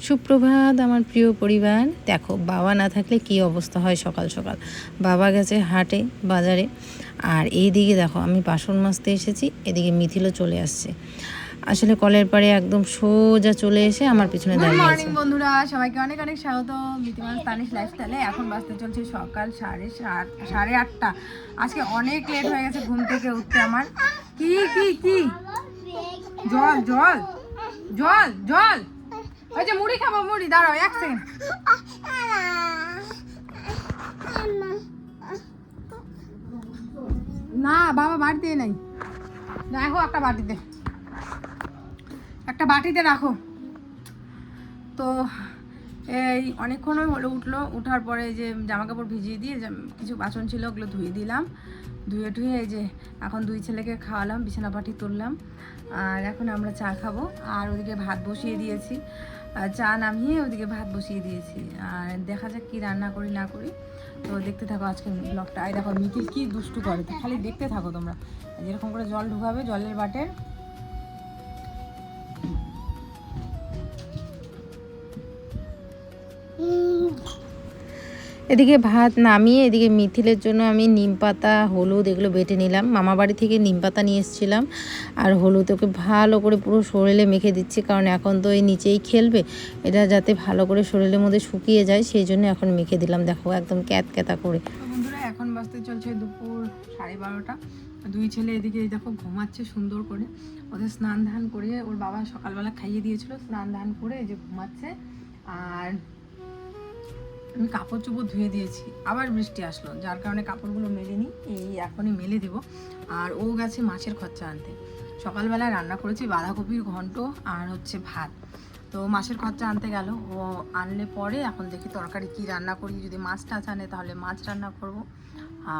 সুপ্রভাত আমার প্রিয় পরিবার। দেখো বাবা না থাকলে কি অবস্থা হয় সকাল সকাল। বাবা গেছে হাটে বাজারে, আর এই দিকে দেখো আমি বাসন মাজতে এসেছি, এদিকে মিথিলও চলে আসছে। আসলে কলের পাড়ে একদম সোজা চলে এসে আমার পিছনে দাঁড়িয়ে আছে। মর্নিং বন্ধুরা, সবাইকে অনেক অনেক স্বাগত মিথিমাস তানিশ লাইফস্টাইলে। এখন বাজতে চলছে সকাল 8:30। আজকে অনেক লেট হয়ে গেছে ঘুম থেকে উঠতে আমার। কি কি কি জল জল জল জল, ওই যে মুড়ি খাবো, মুড়ি দাঁড়াও 1 সেকেন্ড। না বাবা বাড়িতে নাই, রাখো একটা বাটিতে রাখো। তো এই অনেকক্ষণ হলো উঠার পরে যে জামা কাপড় ভিজিয়ে দিয়ে কিছু বাসন ছিল ওগুলো ধুয়ে দিলাম, ধুয়ে এই যে এখন 2 ছেলেকে খাওয়ালাম, বিছানা পাটি তুললাম, আর এখন আমরা চা খাবো। আর ওদিকে ভাত বসিয়ে দিয়েছি, চা নামিয়ে ওদিকে ভাত বসিয়ে দিয়েছি। আর দেখা যাক কি রান্না করি না করি, তো দেখতে থাকো আজকে ব্লগটা। এই দেখো মিথিল কি দুষ্টু করে, তো খালি দেখতে থাকো তোমরা। যেরকম করে জল ঢুকাবে জলের বাটের, এদিকে ভাত নামিয়ে এদিকে মিথিলের জন্য আমি নিম পাতা হলুদ এগুলো বেটে নিলাম। মামা বাড়ি থেকে নিম পাতা নিয়ে এসেছিলাম, আর হলুদ ওকে ভালো করে পুরো শরীরে মেখে দিচ্ছি, কারণ এখন তো এই নিচেই খেলবে, এটা যাতে ভালো করে শরীরের মধ্যে শুকিয়ে যায় সেই জন্য এখন মেখে দিলাম। দেখো একদম ক্যাতা করে। বন্ধুরা এখন বাজতে চলছে দুপুর 12:30। 2 ছেলে এদিকে দেখো ঘুমাচ্ছে সুন্দর করে, ওদের স্নান ধান করে ওর বাবা সকালবেলা খাইয়ে দিয়েছিল, স্নান ধান করে এই যে ঘুমাচ্ছে। আর আমি কাপড় চোপড় ধুয়ে দিয়েছি, আবার বৃষ্টি আসলো যার কারণে কাপড়গুলো মেলে নিই, এই এখনই মেলে দেবো। আর ও গেছে মাছের খরচা আনতে। সকালবেলায় রান্না করেছি বাঁধাকপির ঘন্ট আর হচ্ছে ভাত, তো মাছের খরচা আনতে গেল। ও আনলে পরে এখন দেখি তরকারি কি রান্না করি। যদি মাছ টাছ আনে তাহলে মাছ রান্না করব,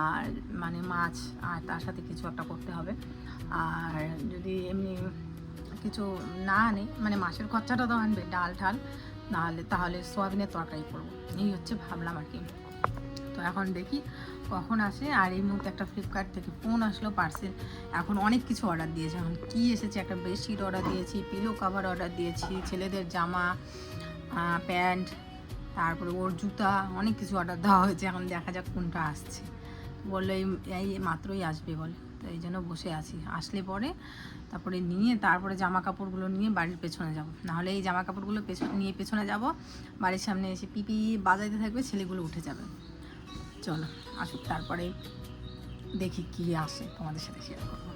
আর মানে মাছ আর তার সাথে কিছু একটা করতে হবে। আর যদি এমনি কিছু না আনে, মানে মাছের খরচাটা তো আনবে, ডাল ঠাল তাহলে সোয়াবিনের তরকারি করবো, এই হচ্ছে ভাবলাম আর কি। তো এখন দেখি কখন আসে। আর এই মুহূর্তে একটা ফ্লিপকার্ট থেকে ফোন আসলো, পার্সেল। এখন অনেক কিছু অর্ডার দিয়েছে, এখন কি এসেছে, একটা বেডশিট অর্ডার দিয়েছি, পিলো কভার অর্ডার দিয়েছি, ছেলেদের জামা প্যান্ট, তারপরে ওর জুতা, অনেক কিছু অর্ডার দেওয়া হয়েছে। এখন দেখা যাক কোনটা আসছে। বললো এই মাত্রই আসবে বলে, তো এই জন্য বসে আছি। আসলে পরে তারপরে তারপরে জামা কাপড়গুলো নিয়ে বাড়ির পেছনে যাব, নাহলে এই জামা কাপড়গুলো নিয়ে পেছনে যাব, বাড়ির সামনে এসে পিপি বাজাইতে থাকবে, ছেলেগুলো উঠে যাবে। চলো আসুক, তারপরে দেখি কি আসে, তোমাদের সাথে শেয়ার করবো।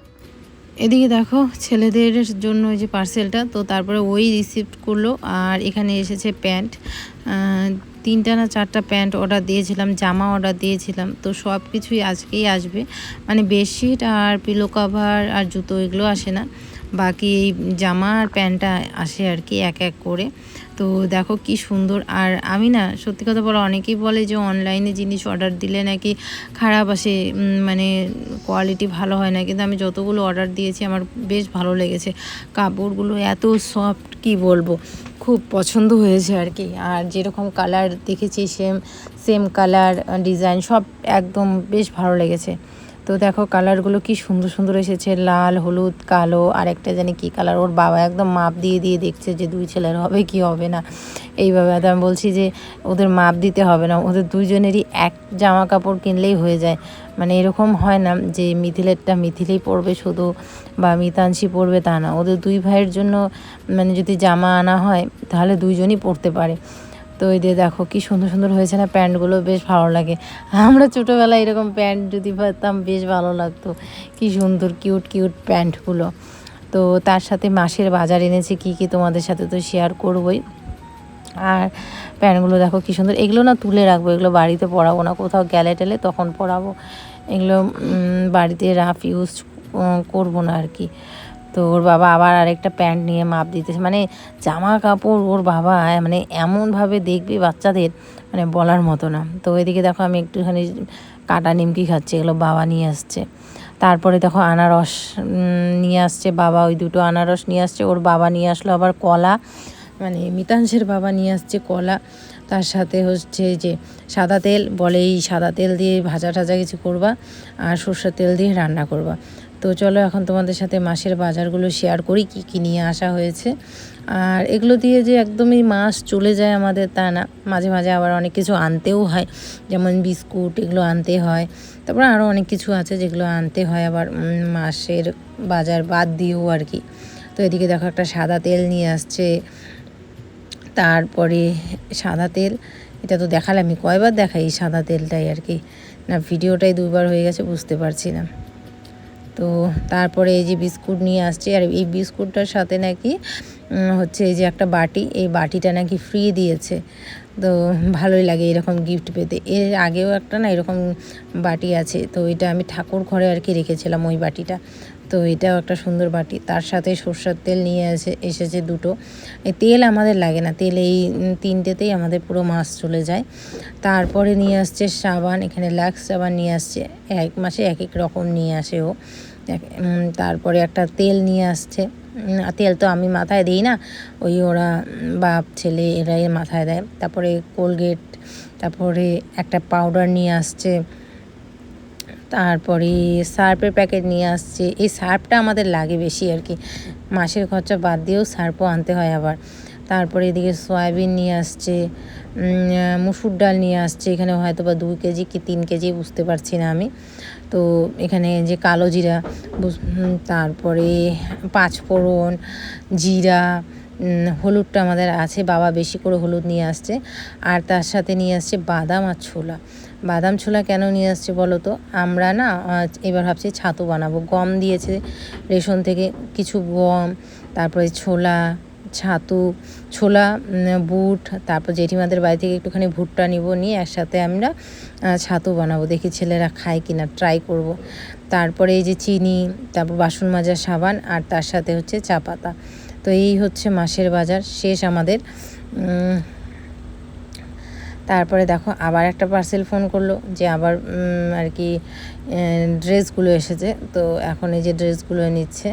এদিকে দেখো ছেলেদের জন্য ওই যে পার্সেলটা, তো তারপরে ওই রিসিপ্ট করলো। আর এখানে এসেছে প্যান্ট, 3টা না 4টা প্যান্ট অর্ডার দিয়েছিলাম, জামা অর্ডার দিয়েছিলাম, তো সব কিছুই আজকেই আসবে। মানে বেডশিট আর পিলো কভার আর জুতো এগুলো আসে না, বাকি এই জামা আর প্যান্টটা আসে আর কি এক এক করে। তো দেখো কি সুন্দর। আর আমি না সত্যি কথা বলো, অনেকেই বলে যে অনলাইনে জিনিস অর্ডার দিলে নাকি খারাপ আসে, মানে কোয়ালিটি ভালো হয় না, কিন্তু আমি যতগুলো অর্ডার দিয়েছি আমার বেশ ভালো লেগেছে। কাপড়গুলো এত সফট কি বলবো, খুব পছন্দ হয়েছে আর কি। আর যেরকম কালার দেখেছি সেম কালার ডিজাইন সব একদম বেশ ভালো লেগেছে। তো দেখো কালারগুলো কি সুন্দর সুন্দর এসেছে, লাল, হলুদ, কালো, আর একটা জানি কী কালার। ওর বাবা একদম মাপ দিয়ে দেখছে যে 2 ছেলের হবে কি হবে না এইভাবে। তো আমি বলছি যে ওদের মাপ দিতে হবে না, ওদের 2জনেরই এক জামা কাপড় কিনলেই হয়ে যায়। মানে এরকম হয় না যে মিথিলেরটা মিথিলেই পরবে শুধু বা মিতাংশী পরবে, তা না, ওদের 2 ভাইয়ের জন্য মানে যদি জামা আনা হয় তাহলে 2জনই পরতে পারে। তো এই দিয়ে দেখো কি সুন্দর সুন্দর হয়েছে না, প্যান্টগুলো বেশ ভালো লাগে। আমরা ছোটোবেলায় এরকম প্যান্ট যদি পেতাম বেশ ভালো লাগতো, কি সুন্দর কিউট প্যান্টগুলো। তো তার সাথে মাসের বাজার এনেছি কি কি তোমাদের সাথে তো শেয়ার করবই। আর প্যান্টগুলো দেখো কি সুন্দর, এগুলো না তুলে রাখবো, এগুলো বাড়িতে পরাবো না, কোথাও গেলে টেলে তখন পরাবো, এগুলো বাড়িতে রাফ ইউজ করবো না আর কি। তো ওর বাবা আবার আরেকটা প্যান্ট নিয়ে মাপ দিতেছে, মানে জামা কাপড় ওর বাবা মানে এমনভাবে দেখবে বাচ্চাদের, মানে বলার মতো না। তো এদিকে দেখো আমি একটুখানি কাটা নিমকি খাচ্ছি, এগুলো বাবা নিয়ে আসছে। তারপরে দেখো আনারস নিয়ে আসছে বাবা, ওই 2টো আনারস নিয়ে আসছে। ওর বাবা নিয়ে আসলো আবার কলা, মানে মিতাংশের বাবা নিয়ে আসছে কলা। তার সাথে হচ্ছে যে সাদা তেল, বলে এই সাদা তেল দিয়ে ভাজা টাজা কিছু করবা আর সর্ষের তেল দিয়ে রান্না করবা। তো তো চলো এখন তোমাদের সাথে মাসের বাজারগুলো শেয়ার করি, কি কি নিয়ে আসা হয়েছে। আর এগুলো দিয়ে যে একদমই মাস চলে যায় আমাদের তা না, মাঝে মাঝে আবার অনেক কিছু আনতেও হয়, যেমন বিস্কুট এগুলো আনতে হয়, তারপরে আরও অনেক কিছু আছে যেগুলো আনতে হয় আবার মাসের বাজার বাদ দিয়েও আর কি। তো এদিকে দেখো একটা সাদা তেল নিয়ে আসছে, তারপরে সাদা তেল, এটা তো দেখালে আমি কয়বার দেখাই এই সাদা তেলটাই আর কি, না ভিডিওটাই 2বার হয়ে গেছে বুঝতে পারছি না। তো তারপরে এই যে বিস্কুট নিয়ে আসছে, আর এই বিস্কুটটার সাথে নাকি হচ্ছে এই যে একটা বাটি, এই বাটিটা নাকি ফ্রি দিয়েছে। তো ভালোই লাগে এরকম গিফট পেতে। এর আগেও একটা না এরকম বাটি আছে, তো এটা আমি ঠাকুর ঘরে আর কি রেখেছিলাম ওই বাটিটা। তো এটাও একটা সুন্দর বাটি, তার সাথে সরষের তেল নিয়ে এসেছে 2টো। এই তেল আমাদের লাগে না, তেল এই 3টেতেই আমাদের পুরো মাস চলে যায়। তারপরে নিয়ে আসছে সাবান, এখানে লাক্স সাবান নিয়ে আসছে, এক মাসে এক এক রকম নিয়ে আসে ও। তারপরে একটা তেল নিয়ে আসছে, তেল তো আমি মাথায় দিই না, ওই ওরা বাপ ছেলে এরাই মাথায় দেয়। তারপরে কোলগেট, তারপরে একটা পাউডার নিয়ে আসছে, তারপরে সার্ফের প্যাকেট নিয়ে আসছে। এই সার্ফটা আমাদের লাগে বেশি আর কি, মাসের খরচা বাদ দিয়েও সার্ফও আনতে হয় আবার। তারপরে এদিকে সয়াবিন নিয়ে আসছে, মুসুর ডাল নিয়ে আসছে, এখানে হয়তো বা 2 কেজি কি 3 কেজি বুঝতে পারছি না আমি। তো এখানে যে কালো জিরা, তারপরে 5 ফোড়ন, জিরা, হলুদটা আমাদের আছে, বাবা বেশি করে হলুদ নিয়ে আসছে। আর তার সাথে নিয়ে আসছে বাদাম আর ছোলা। বাদাম ছোলা কেন নিয়ে আসছে বলো তো, আমরা না এবার ভাবছি ছাতু বানাবো। গম দিয়েছে রেশন থেকে, কিছু গম, তারপরে ছোলা, ছাতু, ছোলা, বুট, তারপর জেঠিমাদের বাড়ি থেকে একটুখানি ভুট্টা নিয়ে একসাথে আমরা ছাতু বানাবো। দেখি ছেলেরা খায় কিনা, ট্রাই করব। তারপরে এই যে চিনি, তারপর বাসন মাজার সাবান, আর তার সাথে হচ্ছে চা পাতা। তো এই হচ্ছে মাসের বাজার শেষ আমাদের। তারপরে দেখো আবার একটা পার্সেল ফোন করলো, যে আবার আর কি ড্রেসগুলো এসেছে। তো এখন এই যে ড্রেসগুলো নিচ্ছে,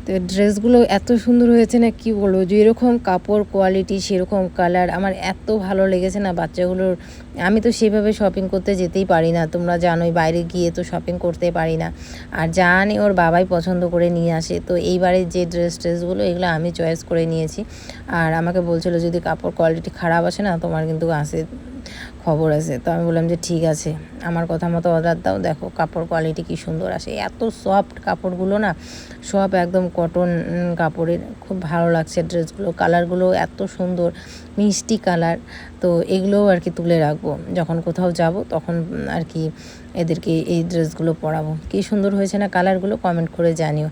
তো ড্রেসগুলো এত সুন্দর হয়েছে না কি বলবো, যেরকম কাপড় কোয়ালিটি সেরকম কালার, আমার এত ভালো লেগেছে না বাচ্চাগুলোর। আমি তো সেভাবে শপিং করতে যেতেই পারি না, তোমরা জানোই, বাইরে গিয়ে তো শপিং করতে পারি না। আর যা আনি ওর বাবাই পছন্দ করে নিয়ে আসে। তো এইবারে যে ড্রেসগুলো এগুলো আমি চয়েস করে নিয়েছি। আর আমাকে বলছিল যদি কাপড় কোয়ালিটি খারাপ আসে না তোমার কিন্তু আসে খবর আছে। তো আমি বললাম যে ঠিক আছে, আমার কথা মতো অর্ডার দাও, দেখো কাপড় কোয়ালিটি কি সুন্দর আসে। এত সফট কাপড়গুলো না, সব একদম কটন কাপড়ের, খুব ভালো লাগছে ড্রেসগুলো। কালারগুলো এত সুন্দর, মিষ্টি কালার। তো এগুলোও আর কি তুলে রাখবো, যখন কোথাও যাব তখন আর কি এদেরকে এই ড্রেসগুলো পরাবো। কী সুন্দর হয়েছে না কালারগুলো, কমেন্ট করে জানিও।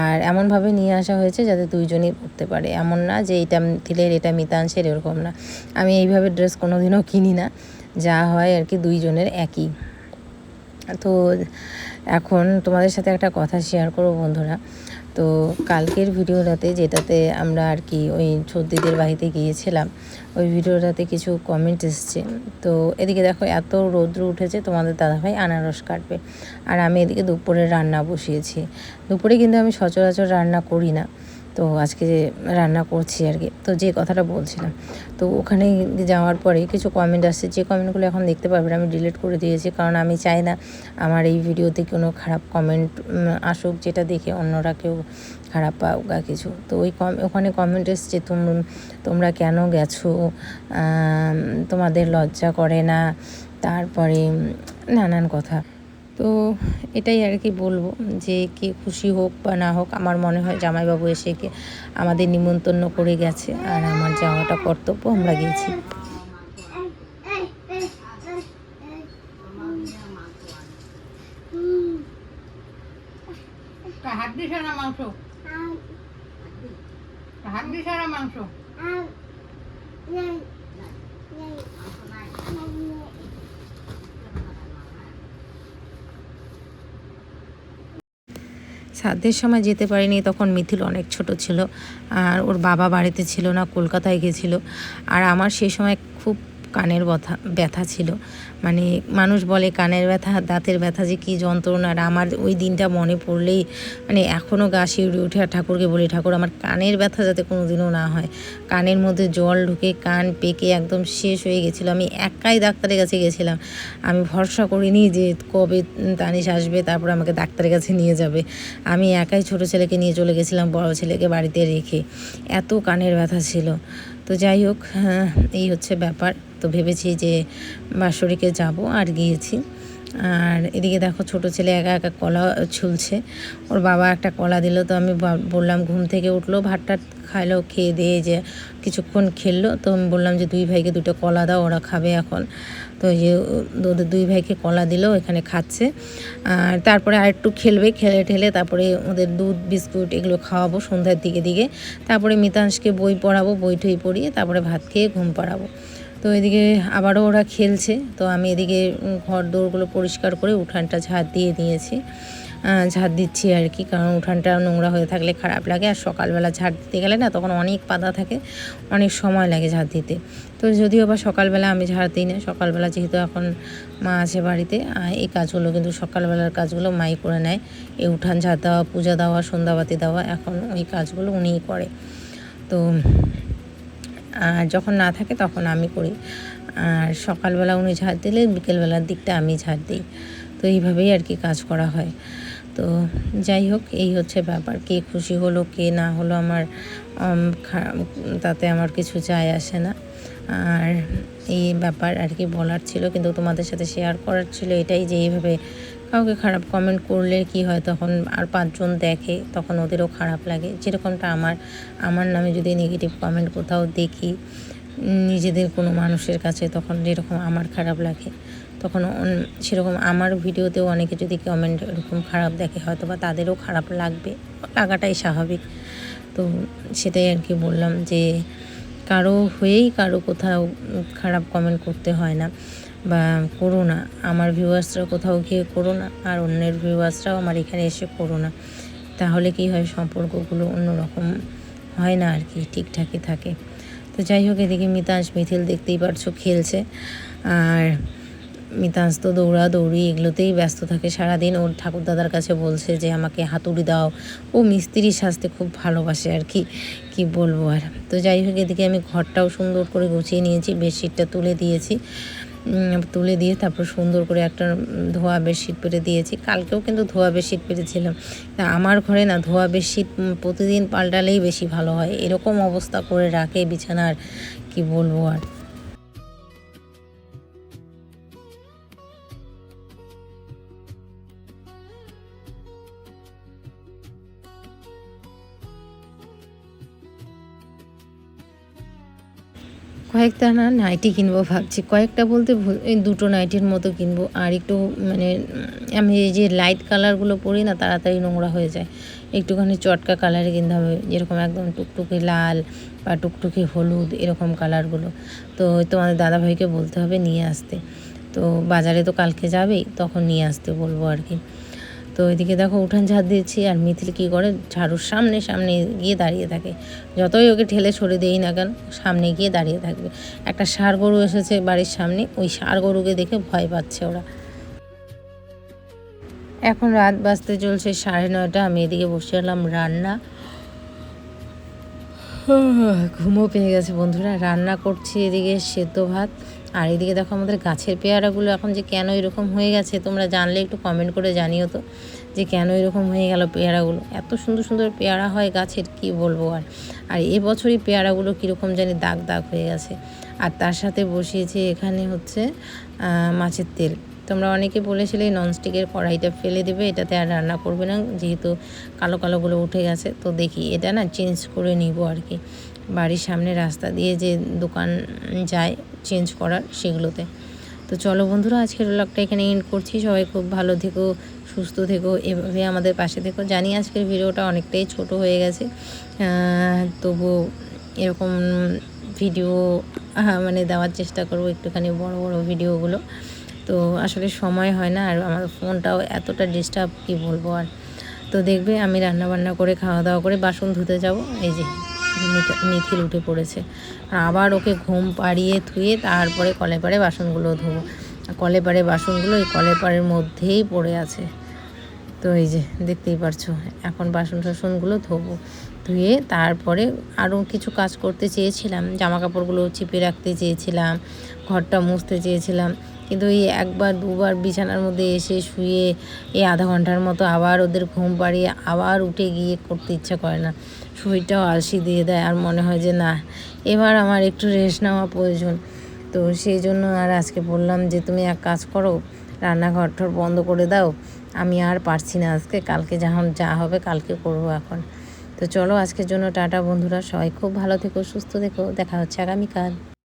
আর এমনভাবে নিয়ে আসা হয়েছে যাতে 2জনই পরতে পারে, এমন না যে এটা তিলের এটা মিতাংশের, এরকম না। আমি এইভাবে ড্রেস কোনো দিনও কিনি না, যা হয় আর কি 2জনের একই। তো এখন তোমাদের সাথে একটা কথা শেয়ার করবো বন্ধুরা। তো কালকের ভিডিওটাতে, যেটাতে আমরা আর কি ওই সর্দিদের বাড়িতে গিয়েছিলাম, ওই ভিডিওটাতে কিছু কমেন্ট এসছে। তো এদিকে দেখো এত রৌদ্র উঠেছে, তোমাদের দাদাভাই আনারস কাটবে, আর আমি এদিকে দুপুরে রান্না বসিয়েছি। দুপুরে কিন্তু আমি সচরাচর রান্না করি না, তো আজকে রান্না করছি আর কি। তো যে কথাটা বলছিলাম, তো ওখানে যাওয়ার পরে কিছু কমেন্ট আসছে, যে কমেন্টগুলো এখন দেখতে পারবে আমি ডিলিট করে দিয়েছি, কারণ আমি চাই না আমার এই ভিডিওতে কোনো খারাপ কমেন্ট আসুক, যেটা দেখে অন্যরা কেউ খারাপ পাক বা কিছু। তো ওখানে কমেন্ট এসছে, তোমরা কেন গেছো, তোমাদের লজ্জা করে না, তারপরে নানান কথা। তো এটাই আর কি বলবো, যে কে খুশি হোক বা না হোক, আমার মনে হয় জামাইবাবু এসে আমাদের নিমন্ত্রণ করে গেছে, আর আমার যাওয়াটা কর্তব্য, আমরা গেছি। হাড্ডি সারা মাংস, হাড্ডি সারা মাংস। শ্রাদ্ধের সময় যেতে পারিনি, তখন মিথিল অনেক ছোট ছিল, আর ওর বাবা বাড়িতে ছিল না, কলকাতায় গেছিলো। আর আমার সেই সময় খুব কানের ব্যথা ছিল। মানে মানুষ বলে কানের ব্যথা দাঁতের ব্যথা যে কী যন্ত্রণা, আর আমার ওই দিনটা মনে পড়লেই মানে এখনও গা শিউরে উঠে। আর ঠাকুরকে বলি, ঠাকুর আমার কানের ব্যথা যাতে কোনো দিনও না হয়। কানের মধ্যে জল ঢুকে কান পেকে একদম শেষ হয়ে গেছিলো। আমি একাই ডাক্তারের কাছে গেছিলাম। আমি ভরসা করিনি যে কবে তানিশ আসবে তারপর আমাকে ডাক্তারের কাছে নিয়ে যাবে। আমি একাই ছোট ছেলেকে নিয়ে চলে গেছিলাম, বড় ছেলেকে বাড়িতে রেখে। এত কানের ব্যথা ছিল। তো যাই হোক, এই হচ্ছে ব্যাপার। তো ভেবেছি যে বাৎসরিকে যাব, আর গিয়েছি। আর এদিকে দেখো ছোট ছেলে একা একা কলা ছুলছে। ওর বাবা একটা কলা দিল, তো আমি বললাম, ঘুম থেকে উঠলো, ভাত টাত খাইলো, খেয়ে দিয়ে যে কিছুক্ষণ খেললো। তো আমি বললাম যে দুই ভাইকে দুটো কলা দাও, ওরা খাবে এখন। তো এই যে ওদের দুই ভাইকে কলা দিল, এখানে খাচ্ছে। আর তারপরে আরেকটু খেলবে, খেলে ঠেলে তারপরে ওদের দুধ বিস্কুট এগুলো খাওয়াবো সন্ধ্যার দিকে। তারপরে মিতাংশকে বই পড়াবো, বই টই পড়িয়ে তারপরে ভাত খেয়ে ঘুম পাড়াবো। তো এদিকে আবারও ওরা খেলছে। তো আমি এদিকে ঘর দৌড়গুলো পরিষ্কার করে উঠানটা ঝাড় দিয়ে দিয়েছি, ঝাড় দিচ্ছি আর কি। কারণ উঠানটা নোংরা হয়ে থাকলে খারাপ লাগে, আর সকালবেলা ঝাড় দিতে গেলে না তখন অনেক পাতা থাকে, অনেক সময় লাগে ঝাড় দিতে। তো যদিও বা সকালবেলা আমি ঝাড় দিই না, সকালবেলা যেহেতু এখন মা আছে বাড়িতে, এই কাজগুলো কিন্তু সকালবেলার কাজগুলো মাই করে নেয়। এই উঠান ঝাড় দেওয়া, পূজা দেওয়া, সন্ধ্যাবাতি দেওয়া, এখন ওই কাজগুলো উনিই করে। তো আর যখন না থাকে তখন আমি করি। আর সকালবেলা উনি ঝাড় দিলে বিকেলবেলার দিকটা আমি ঝাড় দিই। তো এইভাবেই আর কি কাজ করা হয়। তো যাই হোক, এই হচ্ছে ব্যাপার। কে খুশি হলো কে না হলো আমার তাতে আমার কিছু যায় আসে না। আর এই ব্যাপার আর কি বলার ছিল, কিন্তু তোমাদের সাথে শেয়ার করার ছিল এটাই, যে এইভাবে কাউকে খারাপ কমেন্ট করলে কি হয়, তখন আর 5 জন দেখে, তখন ওদেরও খারাপ লাগে। যেরকমটা আমার নামে যদি নেগেটিভ কমেন্ট কোথাও দেখি নিজেদের কোনো মানুষের কাছে, তখন যেরকম আমার খারাপ লাগে, তখন সেরকম আমার ভিডিওতেও অনেকে যদি কমেন্ট এরকম খারাপ দেখে, হয়তো বা তাদেরও খারাপ লাগাটাই স্বাভাবিক। তো সেটাই আর কি বললাম, যে কারো হয়েই কারো কোথাও খারাপ কমেন্ট করতে হয় না, বা করো না। আমার ভিউয়ার্সরা কোথাও গিয়ে করো না, আর অন্যের ভিউয়ার্সরাও আমার এখানে এসে করো না। তাহলে কি হয়, সম্পর্কগুলো অন্যরকম হয় না আর কি, ঠিকঠাকই থাকে। তো যাই হোক, এদিকে মিথিল দেখতেই পারছো খেলছে। আর মিতাংশ তো দৌড়াদৌড়ি এগুলোতেই ব্যস্ত থাকে সারাদিন। ওর ঠাকুরদাদার কাছে বলছে যে আমাকে হাতুড়ি দাও। ও মিস্ত্রি সাজতে খুব ভালোবাসে আর কি বলবো আর। তো যাই হোক, এদিকে আমি ঘরটাও সুন্দর করে গুছিয়ে নিয়েছি, বেডশিটটা তুলে দিয়েছি। তুলে দিয়ে তারপর সুন্দর করে একটা ধোয়া বেডশিট পেরে দিয়েছি। কালকেও কিন্তু ধোয়া বেডশিট পেরেছিলাম। তা আমার ঘরে না ধোয়া বেডশিট প্রতিদিন পাল্টালেই বেশি ভালো হয়, এরকম অবস্থা করে রাখে বিছানার, কি বলবো আর। কয়েকটা না নাইটি কিনবো ভাবছি, কয়েকটা বলতে এই 2টো নাইটির মতো কিনবো। আর একটু মানে আমি এই যে লাইট কালারগুলো পরি না, তাড়াতাড়ি নোংরা হয়ে যায়। একটুখানি চটকা কালারে কিনতে হবে, যেরকম একদম টুকটুকি লাল বা টুকটুকি হলুদ, এরকম কালারগুলো। তো তোমাদের দাদাভাইকে বলতে হবে নিয়ে আসতে। তো বাজারে তো কালকে যাবেই, তখন নিয়ে আসতে বলবো আর কি। তো এদিকে দেখো উঠান ঝাড় দিয়েছি, আর মিথিল কী করে, ঝাড়ুর সামনে গিয়ে দাঁড়িয়ে থাকে। যতই ওকে ঠেলে সরে দেই না কেন, সামনে গিয়ে দাঁড়িয়ে থাকবে। একটা ষাঁড় গরু এসেছে বাড়ির সামনে, ওই ষাঁড় গরুকে দেখে ভয় পাচ্ছে ওরা। এখন রাত বাজতে চলছে 9:30। আমি এদিকে বসে এলাম রান্না। ঘুমও পেয়ে গেছে বন্ধুরা। রান্না করছি এদিকে সেদ্ধ ভাত, আর এদিকে দেখো আমাদের গাছের পেয়ারাগুলো এখন যে কেন এরকম হয়ে গেছে, তোমরা জানলে একটু কমেন্ট করে জানিও তো, যে কেন এরকম হয়ে গেল পেয়ারাগুলো। এত সুন্দর সুন্দর পেয়ারা হয় গাছের, কি বলবো আর। আর এবছরই পেয়ারাগুলো কীরকম জানি দাগ দাগ হয়ে গেছে। আর তার সাথে বসিয়েছি এখানে হচ্ছে মাছের তেল। তোমরা অনেকে বলেছিলে ননস্টিকের কড়াইটা ফেলে দেবে, এটাতে আর রান্না করবে না, যেহেতু কালো কালোগুলো উঠে গেছে। তো দেখি এটা না চেঞ্জ করে নিব আর কি, বাড়ির সামনে রাস্তা দিয়ে যে দোকান যায় চেঞ্জ করার, সেগুলোতে। তো চলো বন্ধুরা, আজকের ব্লগটা এখানে এন্ড করছি। সবাই খুব ভালো থেকো, সুস্থ থেকো, এভাবে আমাদের পাশে থেকো। জানি আজকের ভিডিওটা অনেকটাই ছোট হয়ে গেছে, তবু এরকম ভিডিও মানে দেওয়ার চেষ্টা করব, একটুখানি বড় বড় ভিডিওগুলো। তো আসলে সময় হয় না, আর আমার ফোনটাও এতটা ডিস্টার্ব, কি বলবো আর। তো দেখবে আমি রান্না বান্না করে খাওয়া দাওয়া করে বাসন ধুতে যাব, এই যে মিথিল উঠে পড়েছে। আর আবার ওকে ঘুম পাড়িয়ে ধুয়ে তারপরে কলের পাড়ে বাসনগুলো ধোবো। কলের পাড়ে বাসনগুলো এই কলের পাড়ের মধ্যেই পড়ে আছে। তো এই যে দেখতেই পারছো, এখন বাসন টাসনগুলো ধোবো। ধুয়ে তারপরে আরও কিছু কাজ করতে চেয়েছিলাম, জামা কাপড়গুলো চিপে রাখতে চেয়েছিলাম, ঘরটা মুছতে চেয়েছিলাম, কিন্তু এই একবার দুবার বিছানার মধ্যে এসে শুয়ে এই আধা ঘন্টার মতো আবার ওদের ঘুম পাড়িয়ে আবার উঠে গিয়ে করতে ইচ্ছা করে না। শরীরটাও আলসি দিয়ে দেয়, আর মনে হয় যে না, এবার আমার একটু রেস্ট নেওয়া প্রয়োজন। তো সেই জন্য আর আজকে বললাম যে তুমি এক কাজ করো, রান্নাঘর ঠর বন্ধ করে দাও, আমি আর পারছি না আজকে, কালকে যখন যা হবে কালকে করবো এখন। তো চলো আজকের জন্য টাটা বন্ধুরা, সবাই খুব ভালো থেকো, সুস্থ থেকো, দেখা হচ্ছে আগামীকাল।